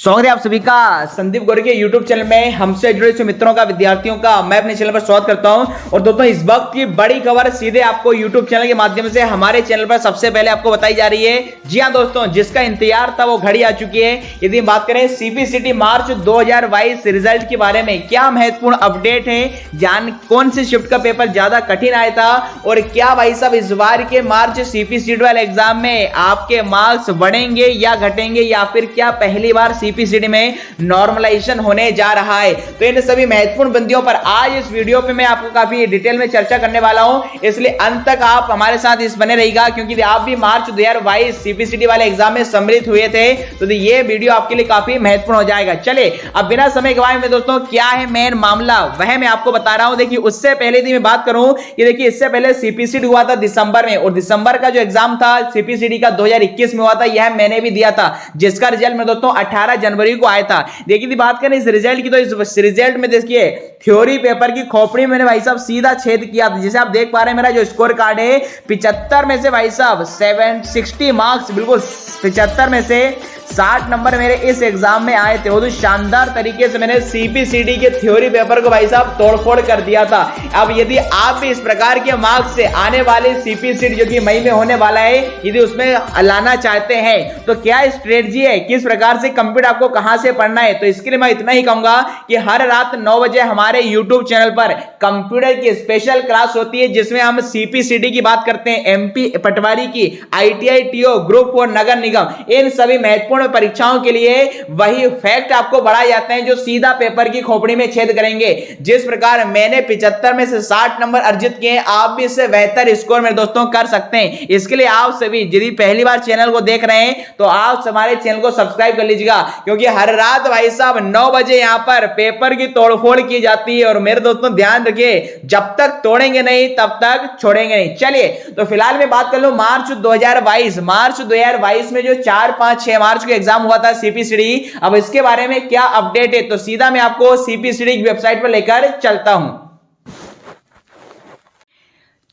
स्वागत है आप सभी का संदीप गौरी के YouTube चैनल में। हमसे जुड़े हुए मित्रों का, विद्यार्थियों का मैं अपने चैनल पर स्वागत करता हूं। और दोस्तों, इस वक्त की बड़ी खबर सीधे आपको YouTube चैनल के माध्यम से हमारे चैनल पर सबसे पहले आपको बताई जा रही है। जी हां दोस्तों, जिसका इंतजार था वो घड़ी आ चुकी है। यदि बात करें CPCT मार्च 2022 रिजल्ट के बारे में, क्या महत्वपूर्ण अपडेट है, कौन से शिफ्ट का पेपर ज्यादा कठिन आया था और क्या भाई साहब इस बार के मार्च CPCT वाले एग्जाम में आपके मार्क्स बढ़ेंगे या घटेंगे, या फिर क्या पहली बार CPCT में नॉर्मलाइजेशन होने जा रहा है। तो इन सभी महत्वपूर्ण बिंदुओं पर आज इस वीडियो पे मैं आपको काफी डिटेल में चर्चा करने वाला हूं, इसलिए अंत तक आप हमारे साथ इस बने रहिएगा, क्योंकि आप भी मार्च 2022 CPCT वाले एग्जाम में सम्मिलित हुए थे, तो ये वीडियो आपके लिए काफी महत्वपूर्ण हो जाएगा। चले अब बिना समय गवाए में दोस्तों, क्या है मेन मामला वह मैं आपको बता रहा हूं। देखिए, उससे पहले यदि मैं बात करूं कि देखिए, इससे पहले CPCT हुआ था दिसंबर में, और दिसंबर का जो एग्जाम था CPCT का 2021 में हुआ था, यह मैंने भी दिया था, जिसका रिजल्ट में दोस्तों 18 जनवरी को आया था। देखिए बात करें इस रिजल्ट की, तो इस रिजल्ट में देखिए थ्योरी पेपर की खोपड़ी मैंने भाई साहब सीधा छेद किया था। जैसे आप देख पा रहे हैं, मेरा जो स्कोर कार्ड है 75 में से भाई साहब 760 मार्क्स, बिल्कुल 75 में से 60 नंबर मेरे इस एग्जाम में आए थे। वो तो शानदार तरीके से मैंने CPCT के थ्योरी पेपर को भाई साहब तोड़फोड़ कर दिया था। अब यदि आप भी इस प्रकार के मार्क्स से आने वाले CPCT जो कि मई में होने वाला है, यदि उसमें लाना चाहते हैं, तो क्या स्ट्रेटजी है, किस प्रकार से कंप्यूटर आपको कहां से पढ़ना है, तो इसके लिए मैं इतना ही कहूंगा कि हर रात 9 बजे हमारे YouTube चैनल पर कंप्यूटर की स्पेशल क्लास होती है, जिसमें हम CPCT की बात करते हैं, MP पटवारी की, ITI TO, ग्रुप 4 नगर निगम, इन सभी महत्वपूर्ण परीक्षाओं के लिए वही फैक्ट आपको बढ़ाए जाते हैं जो सीधा पेपर की खोपड़ी में छेद करेंगे। जिस प्रकार मैंने 75 में से 60 नंबर अर्जित किए, आप भी इससे बेहतर स्कोर मेरे दोस्तों कर सकते हैं। इसके लिए आप सभी यदि पहली बार चैनल को देख रहे हैं, तो आप हमारे चैनल को सब्सक्राइब कर लीजिएगा, क्योंकि हर रात भाई साहब 9 बजे यहां पर पेपर की तोड़फोड़ की जाती है। और मेरे दोस्तों ध्यान रखिए, जब तक तोड़ेंगे नहीं तब तक छोड़ेंगे नहीं। चलिए, तो फिलहाल मैं बात कर लूं मार्च 2022 में जो 4, 5, 6 मार्च को एग्जाम हुआ था CPCT, अब इसके बारे में क्या अपडेट है, तो सीधा मैं आपको CPCT की वेबसाइट पर लेकर चलता हूं।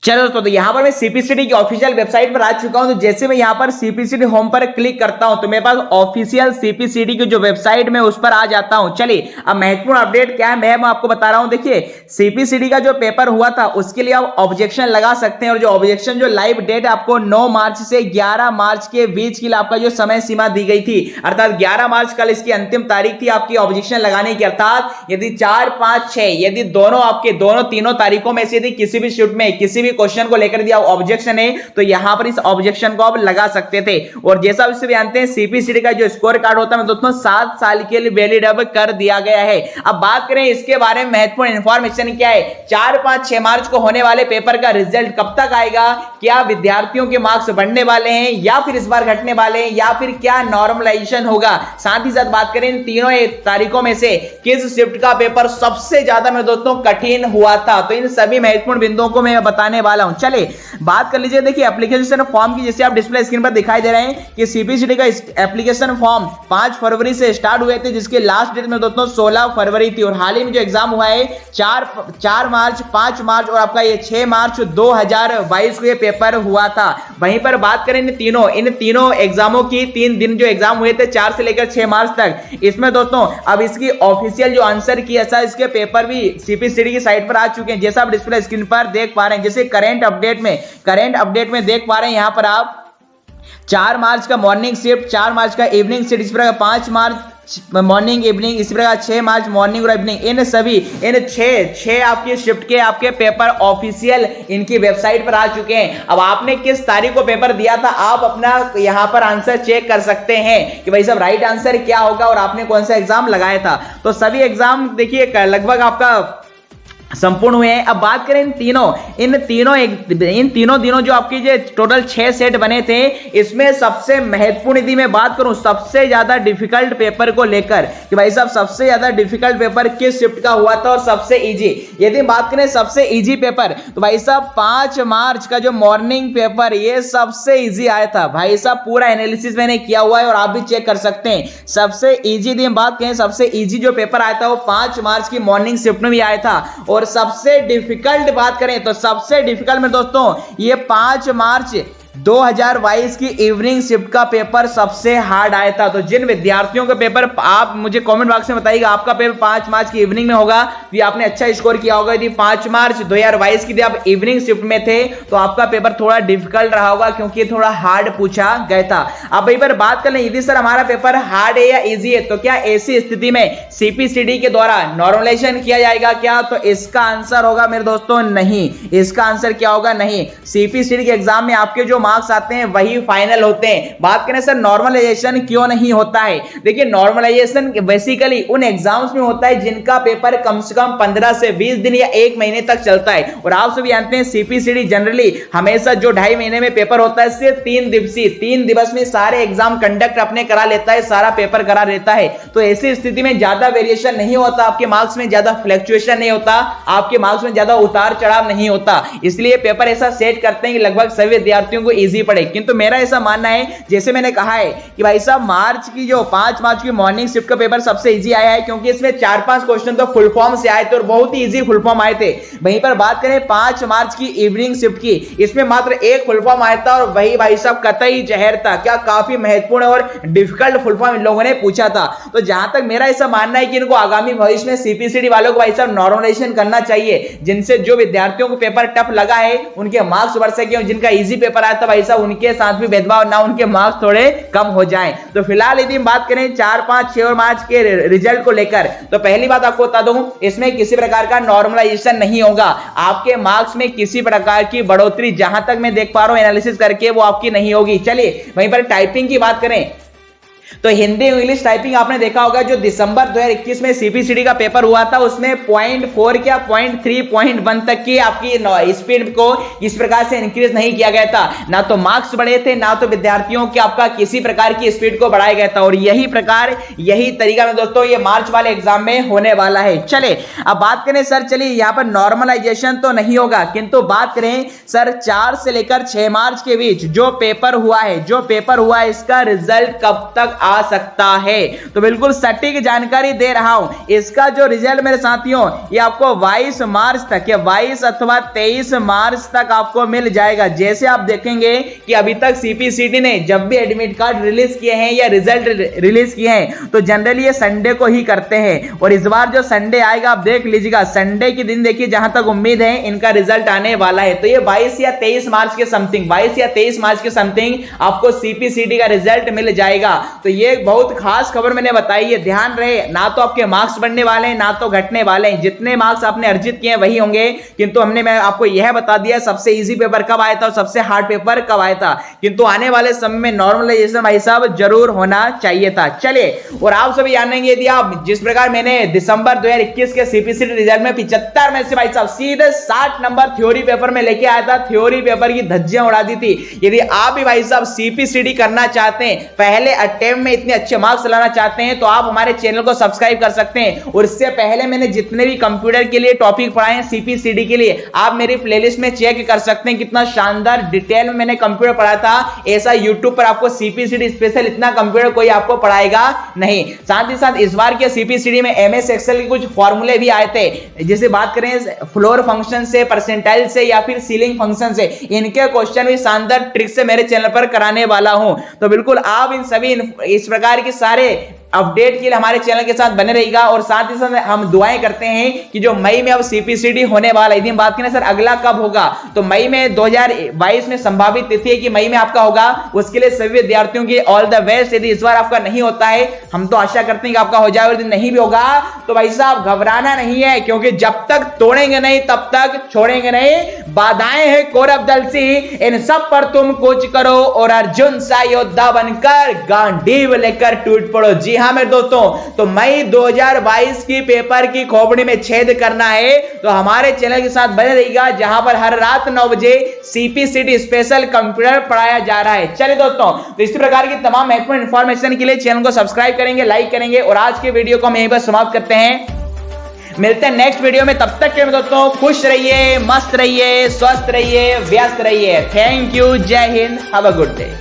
चलो दोस्तों, तो यहां पर मैं CPCT की ऑफिशियल वेबसाइट पर आ चुका हूं। तो जैसे मैं यहां पर CPCT होम पर क्लिक करता हूं, तो मेरे पास ऑफिशियल CPCT की जो वेबसाइट में उस पर आ जाता हूं। चलिए, अब महत्वपूर्ण अपडेट क्या है मैं आपको बता रहा हूं। देखिए, CPCT का जो पेपर हुआ था उसके लिए आप ऑब्जेक्शन लगा सकते हैं, और जो ऑब्जेक्शन जो लाइव डेट आपको 9 मार्च से 11 मार्च के बीच के लिए आपका जो समय सीमा दी गई थी, अर्थात 11 मार्च कल इसकी अंतिम तारीख थी आपकी ऑब्जेक्शन लगाने की। अर्थात यदि 4, 5, 6 यदि दोनों तीनों तारीखों में से यदि किसी भी शिफ्ट में किसी क्वेश्चन को लेकर दिया ऑब्जेक्शन है, तो यहां पर इस ऑब्जेक्शन को आप लगा सकते थे। और जैसा आप इससे जानते हैं, CPCT का जो स्कोर कार्ड होता है दोस्तों 7 साल के लिए वैलिड अब कर दिया गया है। अब बात करें इसके बारे में, महत्वपूर्ण इंफॉर्मेशन क्या है, 4, 5, 6 मार्च को होने वाले पेपर का रिजल्ट कब तक आएगा, क्या विद्यार्थियों के मार्क्स बढ़ने वाले हैं या फिर इस बार घटने वाले हैं, या फिर क्या नॉर्मलाइजेशन होगा। साथ ही साथ बात करें इन तीनों तारीखों में से किस शिफ्ट का पेपर सबसे ज्यादा मेरे दोस्तों कठिन हुआ था, तो इन सभी महत्वपूर्ण बिंदुओं को मैं बताने वाला हूं। चले बात कर लीजिए। देखिए, एप्लीकेशन फॉर्म की जैसे आप डिस्प्ले स्क्रीन पर दिखाई दे रहे हैं कि CPCT का एप्लीकेशन फॉर्म 5 फरवरी से स्टार्ट हुए थे, जिसके लास्ट डेट में दोस्तों 16 फरवरी थी। और हाल ही में जो एग्जाम हुआ है 4 मार्च, 5 मार्च और आपका ये 6 मार्च 2022 को ये पेपर हुआ था। वहीं पर बात करें इन तीनों एग्जामों की 3 दिन जो एग्जाम हुए थे 4 से लेकर 6 मार्च तक, इसमें दोस्तों अब इसकी ऑफिशियल जो आंसर की ऐसा इसके पेपर भी CPCT की साइट पर आ चुके हैं, जैसा आप डिस्प्ले स्क्रीन पर देख पा रहे हैं। जैसे करंट अपडेट में देख पा रहे हैं यहां पर आप 4 मार्च का मॉर्निंग शिफ्ट, 4 मार्च का इवनिंग शिफ्ट, इस प्रकार 5 मार्च मॉर्निंग इवनिंग, इसी प्रकार 6 मार्च मॉर्निंग और इवनिंग, इन 6 आपकी शिफ्ट के आपके पेपर ऑफिशियल इनकी वेबसाइट पर आ चुके हैं। अब आपने किस तारीख को पेपर दिया था, आप अपना यहां पर आंसर चेक कर सकते हैं कि भाई साहब राइट आंसर क्या होगा और आपने कौन सा एग्जाम लगाया था। तो सभी एग्जाम देखिए लगभग आपका संपूर्ण हुए हैं। अब बात करें इन तीनों दिनों जो आपके जो टोटल 6 सेट बने थे, इसमें सबसे महत्वपूर्ण यदि मैं बात करूं सबसे ज्यादा डिफिकल्ट पेपर को लेकर कि भाई साहब सबसे ज्यादा डिफिकल्ट पेपर किस शिफ्ट का हुआ था और सबसे इजी, यदि बात करें सबसे इजी पेपर, तो भाई साहब 5 मार्च का जो मॉर्निंग पेपर ये सबसे इजी आया था। भाई साहब पूरा एनालिसिस मैंने किया हुआ है और आप भी चेक कर सकते हैं। सबसे इजी यदि हम बात करें, सबसे इजी जो पेपर आया था वो 5 मार्च की मॉर्निंग शिफ्ट में भी आया था। और सबसे डिफिकल्ट बात करें तो सबसे डिफिकल्ट में दोस्तों ये 5 मार्च 2022 की इवनिंग शिफ्ट का पेपर सबसे हार्ड आया था। तो जिन विद्यार्थियों का पेपर, आप मुझे कमेंट बॉक्स में बताइएगा आपका पेपर 5 मार्च की इवनिंग में होगा तो आपने अच्छा स्कोर किया होगा। यदि 5 मार्च 2022 की आप इवनिंग शिफ्ट में थे तो आपका पेपर थोड़ा डिफिकल्ट रहा होगा, क्योंकि थोड़ा हार्ड पूछा गया था। अब भाई पर बात कर लें, यदि सर हमारा पेपर हार्ड है या इजी है, तो क्या ऐसी स्थिति में सीपीसीडी के द्वारा नॉर्मलाइजेशन किया जाएगा क्या? तो इसका आंसर होगा मेरे दोस्तों नहीं। इसका आंसर क्या होगा? नहीं। सीपीसीडी के एग्जाम में आपके जो मार्क्स आते हैं वही फाइनल होते हैं। बात करें सर नॉर्मलाइजेशन क्यों नहीं होता है, देखिए नॉर्मलाइजेशन बेसिकली उन एग्जाम्स में होता है जिनका पेपर कम से कम 15 से 20 दिन या 1 महीने तक चलता है। और आप सभी जानते हैं सीपीसीडी जनरली हमेशा जो 2.5 महीने में पेपर होता है, सिर्फ 3 दिवसीय 3 दिवस में सारे एग्जाम कंडक्ट अपने करा लेता है, सारा पेपर करा लेता है। तो ऐसी स्थिति में ज्यादा वेरिएशन नहीं होता, आपके मार्क्स में ज्यादा फ्लक्चुएशन नहीं होता, आपके मार्क्स में ज्यादा उतार चढ़ाव नहीं होता। इसलिए पेपर ऐसा सेट करते हैं कि लगभग सभी विद्यार्थियों को इजी पड़े। किंतु मेरा ऐसा मानना है, जैसे मैंने कहा है कि भाई साहब मार्च की जो 5 मार्च की मॉर्निंग शिफ्ट का पेपर सबसे इजी आया है, क्योंकि इसमें 4-5 क्वेश्चन तो फुल फॉर्म से आए थे और बहुत ही इजी फुल फॉर्म आए थे। वहीं पर बात करें 5 मार्च की इवनिंग शिफ्ट की, इसमें मात्र 1 फुल फॉर्म आया था और वही भाई साहब कतई जहर था। क्या काफी महत्वपूर्ण और डिफिकल्ट फुल फॉर्म इन लोगों ने पूछा था। तो जहां तक मेरा ऐसा मानना है कि इनको आगामी भविष्य में सीपीसीडी वालों को भाई साहब नॉर्मलाइजेशन करना चाहिए, जिनसे जो विद्यार्थियों को पेपर टफ लगा है उनके मार्क्स बढ़ सके, और जिनका इजी पेपर आया था भाई साहब उनके साथ भी भेदभाव ना, उनके मार्क्स थोड़े कम हो जाएं। तो फिलहाल यदि हम बात करें 4, 5, 6 और मार्च के रिजल्ट को लेकर, तो पहली बात आपको बता दूं, इसमें किसी प्रकार का नॉर्मलाइजेशन नहीं होगा। आपके मार्क्स में किसी प्रकार की बढ़ोतरी जहां तक मैं देख पा रहा हूं एनालिसिस करके वो आपकी नहीं होगी। चलिए वहीं पर टाइपिंग की बात करें तो हिंदी इंग्लिश टाइपिंग आपने देखा होगा, जो दिसंबर 2021 में सीपीसीडी का पेपर हुआ था उसमें 0.4 क्या 0.3 0.1 तक की आपकी स्पीड को इस प्रकार से इंक्रीज नहीं किया गया था। ना तो मार्क्स बढ़े थे, ना तो विद्यार्थियों के आपका किसी प्रकार की स्पीड को बढ़ाया गया था। और यही तरीका में दोस्तों ये मार्च वाले एग्जाम में होने वाला है। चले अब बात करें सर, चलिए यहाँ पर नॉर्मलाइजेशन तो नहीं होगा, किंतु बात करें सर 4 से लेकर 6 मार्च के बीच जो पेपर हुआ है इसका रिजल्ट कब तक आ सकता है? तो बिल्कुल सटीक जानकारी दे रहा हूं। इसका जो रिजल्ट मेरे साथियों ये आपको 22 मार्च तक या 22 अथवा 23 मार्च तक आपको मिल जाएगा। जैसे आप देखेंगे कि अभी तक सीपीसीडी ने जब भी एडमिट कार्ड रिलीज किए हैं या रिजल्ट रिलीज किए हैं तो जनरली ये संडे को ही करते हैं। और इस बार जो संडे आएगा आप देख लीजिएगा, संडे के दिन देखिए जहां तक उम्मीद है इनका रिजल्ट आने वाला है। तो ये 22 या 23 मार्च के समथिंग 22 या 23 मार्च के समथिंग आपको सीपीसीडी का रिजल्ट मिल जाएगा। तो ये बहुत खास खबर मैंने बताई है, ध्यान रहे। ना तो आपके मार्क्स बढ़ने वाले हैं ना तो घटने वाले हैं, जितने मार्क्स आपने अर्जित किए हैं वही होंगे। किंतु मैं आपको यह बता दिया सबसे इजी पेपर कब आया था और सबसे हार्ड पेपर कब आया था। किंतु आने वाले समय में नॉर्मलाइजेशन भाई साहब जरूर होना चाहिए था। चलिए और आप सभी जानेंगे, यदि आप जिस प्रकार मैंने दिसंबर 2021 के सीपीसीडी रिजल्ट में 75 में से भाई साहब सीधे 60 नंबर थ्योरी पेपर में लेके आया था, थ्योरी पेपर की धज्जियां उड़ा दी थी। यदि आप भी भाई साहब सीपीसीडी करना चाहते हैं, पहले अटेम्प्ट में इतने अच्छे मार्क्स लाना चाहते हैं, तो आप हमारे चैनल को सब्सक्राइब कर सकते हैं। और इससे पहले मैंने जितने भी कंप्यूटर के लिए टॉपिक पढ़ाए हैं सीपीसीडी के लिए, आप मेरी प्लेलिस्ट में चेक कर सकते हैं। कितना शानदार डिटेल में मैंने कंप्यूटर पढ़ा था, ऐसा यूट्यूब पर आपको सीपीसीडी स्पेशल इतना कंप्यूटर कोई आपको पढ़ाएगा नहीं। साथ ही साथ इस बार के सीपीसीडी में एमएस एक्सेल के कुछ फॉर्मूले भी आए थे, जैसे बात करें फ्लोर फंक्शन से, परसेंटाइल से या फिर सीलिंग फंक्शन से, इनके क्वेश्चन भी शानदार ट्रिक से मेरे चैनल पर कराने वाला हूं। तो बिल्कुल आप इन सभी इस प्रकार के सारे अपडेट के लिए हमारे चैनल के साथ बने रहिएगा। और साथ ही साथ हम दुआएं करते हैं कि जो मई में अब सीपीसीडी होने वाला है, यदि हम बात करें सर अगला कब होगा, तो मई में 2022 में संभावित तिथि है कि मई में आपका होगा। उसके लिए सभी विद्यार्थियों की ऑल द बेस्ट। यदि इस बार आपका नहीं होता है, हम तो आशा करते हैं कि आपका हो जाए, और यदि नहीं भी होगा तो भाई साहब घबराना नहीं है, क्योंकि जब तक तोड़ेंगे नहीं तब तक छोड़ेंगे नहीं। बाधाएं हैं कौरव दल सी, इन सब पर तुम कूच करो और अर्जुन सा योद्धा बनकर गांडीव लेकर टूट पड़ो। जी हाँ मेरे दोस्तों, तो मई 2022 की पेपर की खोपड़ी में छेद करना है तो हमारे चैनल के साथ बने रहिएगा, जहां पर हर रात 9 बजे सीपीसीडी स्पेशल कंप्यूटर पढ़ाया जा रहा है। चलिए दोस्तों, तो इसी प्रकार की तमाम महत्वपूर्ण इंफॉर्मेशन के लिए चैनल को सब्सक्राइब करेंगे, लाइक करेंगे। और आज के वीडियो को हम यहीं पर समाप्त करते हैं। मिलते हैं नेक्स्ट वीडियो में, तब तक के दोस्तों खुश रहिए, मस्त रहिए, स्वस्थ रहिए, व्यस्त रहिए। थैंक यू, जय Hind, have a good day.